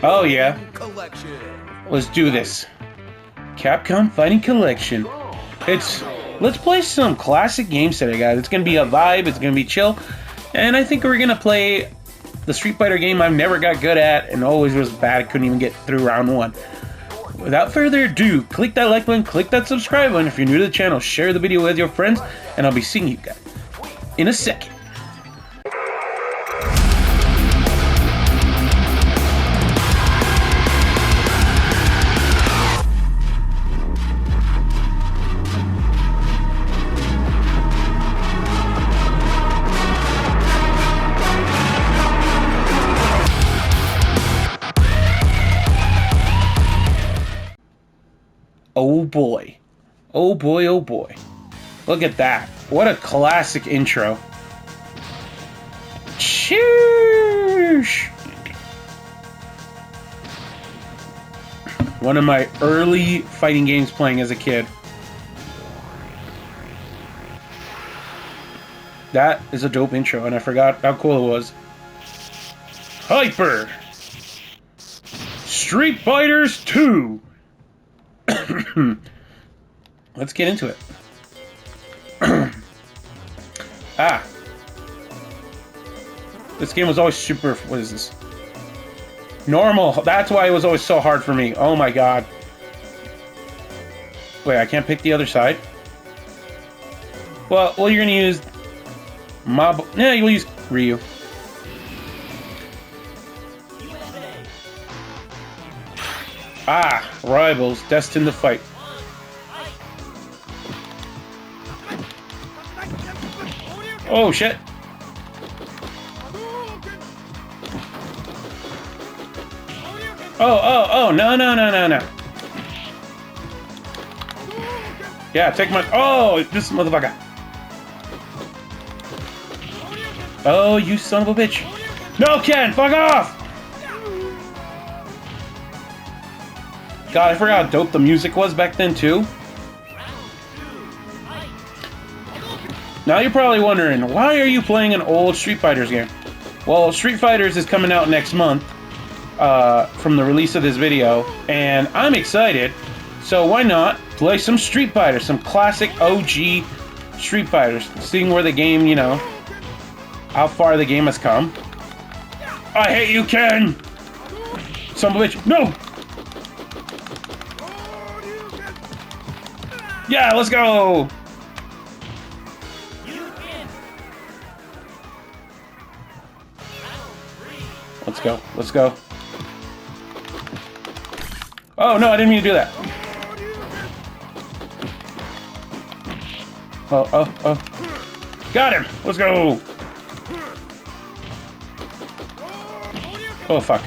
Oh yeah. Let's do this. Capcom Fighting Collection. Let's play some classic games today, guys. It's gonna be a vibe, it's gonna be chill. And I think we're gonna play the Street Fighter game I've never got good at and always was bad, couldn't even get through round one. Without further ado, click that like button, click that subscribe button. If you're new to the channel, share the video with your friends, and I'll be seeing you guys in a second. Oh boy. Oh boy, oh boy. Look at that. What a classic intro. Sheesh. One of my early fighting games playing as a kid. That is a dope intro, and I forgot how cool it was. Hyper! Street Fighters 2! Let's get into it. This game was always super... What is this? Normal. That's why it was always so hard for me. Oh my god. Wait, I can't pick the other side? Well, you're gonna use... Yeah, you'll use Ryu. Rivals destined to fight. Oh shit. Oh, no. Yeah, take my... Oh, this motherfucker. Oh, you son of a bitch. No, Ken, fuck off! God, I forgot how dope the music was back then, too. Now you're probably wondering, why are you playing an old Street Fighters game? Well, Street Fighters is coming out next month from the release of this video, and I'm excited, so why not play some Street Fighters, some classic OG Street Fighters, seeing where the game, you know, how far the game has come. I hate you, Ken! Son of a bitch, no! Yeah, let's go! Let's go. Oh, no, I didn't mean to do that. Oh. Got him! Let's go! Oh, fuck.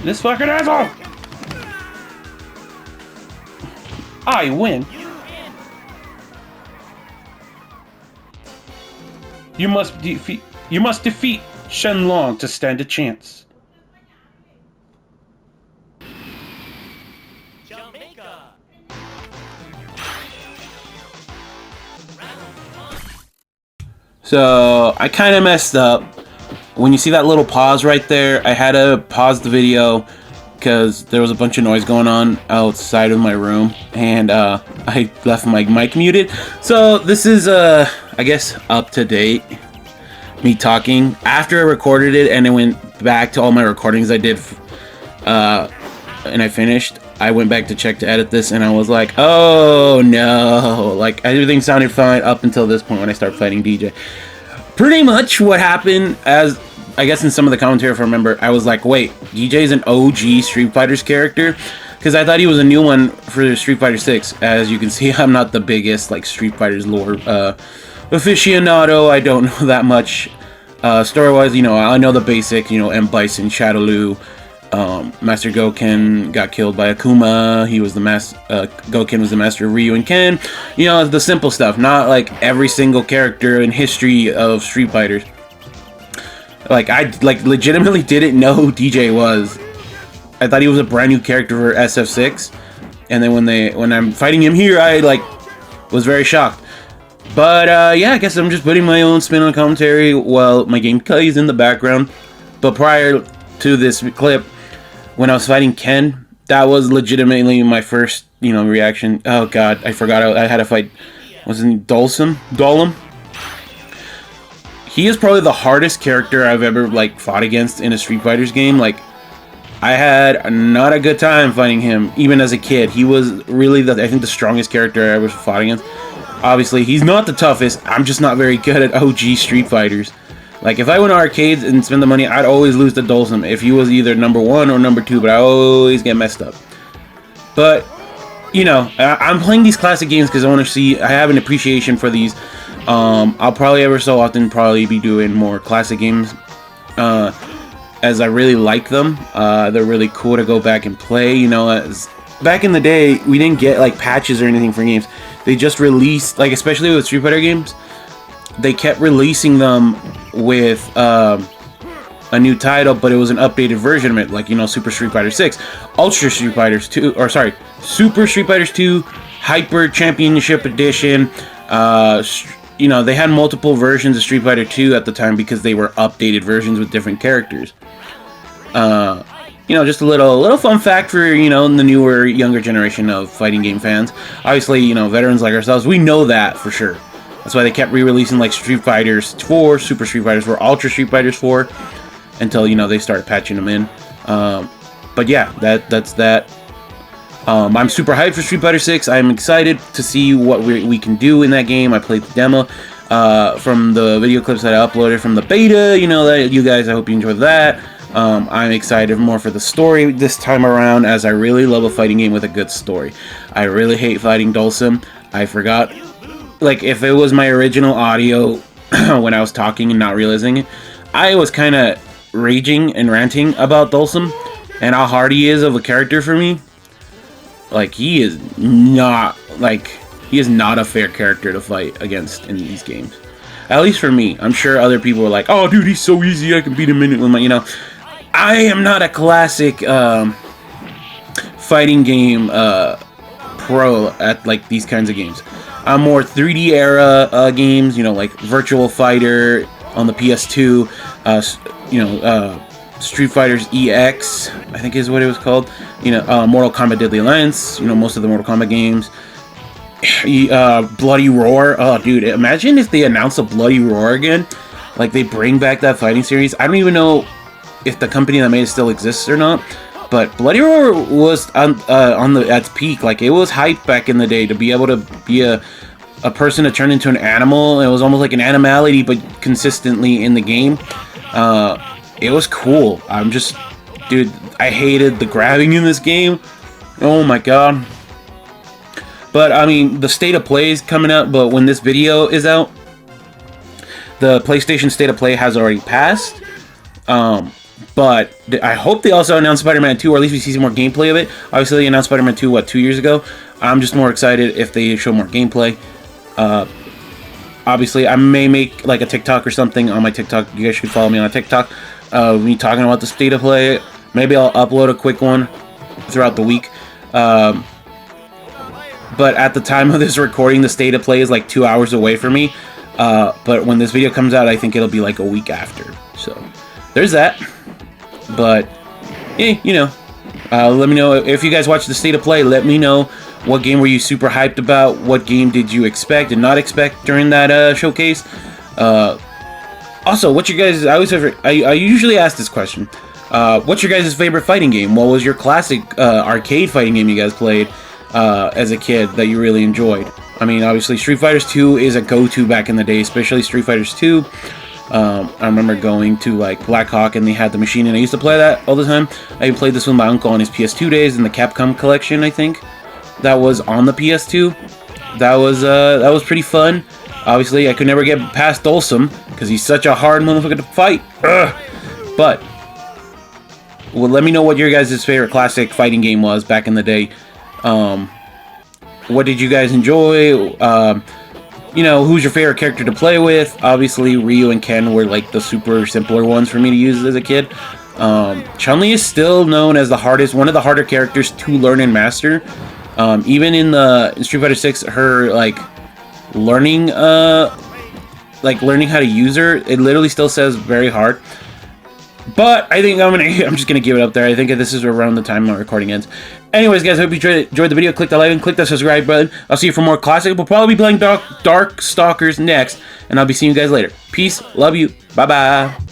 This fucking asshole! I win. You must defeat Shenlong to stand a chance. Jamaica. So I kind of messed up. When you see that little pause right there, I had to pause the video because there was a bunch of noise going on outside of my room, and I left my mic muted. So this is, I guess, up to date. Me talking. After I recorded it and I went back to all my recordings I did, and I finished, I went back to check to edit this, and I was like, oh no. Like, everything sounded fine up until this point when I started fighting DJ. Pretty much what happened, as I guess in some of the commentary, if I remember, I was like, wait, DJ's an OG Street Fighters character? Because I thought he was a new one for Street Fighter 6. As you can see, I'm not the biggest, like, Street Fighters lore aficionado. I don't know that much. Story-wise, you know, I know the basic, you know, M. Bison, Shadaloo, Master Goken got killed by Akuma. He was the Goken was the master of Ryu and Ken. You know, the simple stuff, not like every single character in history of Street Fighters. Like, I legitimately didn't know who DJ was. I thought he was a brand new character for SF6, and then when I'm fighting him here, I was very shocked. But yeah, I guess I'm just putting my own spin on commentary while my game plays in the background. But prior to this clip, when I was fighting Ken, that was legitimately my first, reaction. Oh god, I forgot I had to fight, wasn't it Dolem? He is probably the hardest character I've ever, fought against in a Street Fighter's game. I had not a good time fighting him, even as a kid. He was really, I think, the strongest character I ever fought against. Obviously, he's not the toughest. I'm just not very good at OG Street Fighters. If I went to arcades and spend the money, I'd always lose to Dulcim if he was either number 1 or number 2, but I always get messed up. But, I'm playing these classic games because I want to see, I have an appreciation for these. I'll probably ever so often be doing more classic games, as I really like them. They're really cool to go back and play, as back in the day, we didn't get, patches or anything for games. They just released, especially with Street Fighter games, they kept releasing them with, a new title, but it was an updated version of it, Super Street Fighter 6, Ultra Street Fighters 2, or sorry, Super Street Fighters 2, Hyper Championship Edition. They had multiple versions of Street Fighter 2 at the time because they were updated versions with different characters. Just a little fun fact for, the newer, younger generation of fighting game fans. Obviously, veterans like ourselves, we know that for sure. That's why they kept re-releasing, Street Fighters 4, Super Street Fighters 4, Ultra Street Fighters 4, until, they started patching them in. But yeah, that's that. I'm super hyped for Street Fighter 6. I'm excited to see what we can do in that game. I played the demo from the video clips that I uploaded from the beta. That you guys, I hope you enjoyed that. I'm excited more for the story this time around, as I really love a fighting game with a good story. I really hate fighting Dulcim. I forgot, if it was my original audio when I was talking and not realizing it, I was kind of raging and ranting about Dulcim and how hard he is of a character for me. He is not a fair character to fight against in these games. At least for me. I'm sure other people are like, oh dude, he's so easy, I can beat him in with my, I am not a classic fighting game pro at these kinds of games. I'm more 3D era games, Virtual Fighter on the PS2, Street Fighter's EX, I think is what it was called. Mortal Kombat Deadly Alliance, most of the Mortal Kombat games. Bloody Roar. Oh, dude, imagine if they announce a Bloody Roar again. They bring back that fighting series. I don't even know if the company that made it still exists or not. But Bloody Roar was at its peak. It was hype back in the day to be able to be a person to turn into an animal. It was almost like an animality, but consistently in the game. It was cool. Dude, I hated the grabbing in this game. Oh my god. But, the State of Play is coming out, but when this video is out, the PlayStation State of Play has already passed. But I hope they also announced Spider-Man 2, or at least we see some more gameplay of it. Obviously, they announced Spider-Man 2, 2 years ago? I'm just more excited if they show more gameplay. Obviously, I may make, a TikTok or something on my TikTok. You guys should follow me on TikTok. Me talking about the State of Play. Maybe I'll upload a quick one throughout the week. But at the time of this recording, the State of Play is 2 hours away from me. But when this video comes out, I think it'll be a week after. So there's that. But let me know if you guys watch the State of Play. Let me know what game were you super hyped about. What game did you expect and not expect during that showcase. Also, what's your guys? I usually ask this question. What's your guys' favorite fighting game? What was your classic arcade fighting game you guys played as a kid that you really enjoyed? Obviously, Street Fighter 2 is a go-to back in the day, especially Street Fighter 2. I remember going to Black Hawk and they had the machine, and I used to play that all the time. I played this with my uncle on his PS2 days in the Capcom collection, I think. That was on the PS2. That was pretty fun. Obviously, I could never get past Dulcim because he's such a hard motherfucker to fight. Ugh. But let me know what your guys' favorite classic fighting game was back in the day. What did you guys enjoy? Who's your favorite character to play with? Obviously, Ryu and Ken were the super simpler ones for me to use as a kid. Chun-Li is still known as one of the harder characters to learn and master. Even in Street Fighter 6, her learning how to use her, it literally still says very hard. But I think I'm just gonna give it up there. I think this is around the time my recording ends. Anyways, guys, hope you enjoyed the video. Click the like and click the subscribe button. I'll see you for more classic. We'll probably be playing Darkstalkers next, and I'll be seeing you guys later. Peace, love you, bye bye.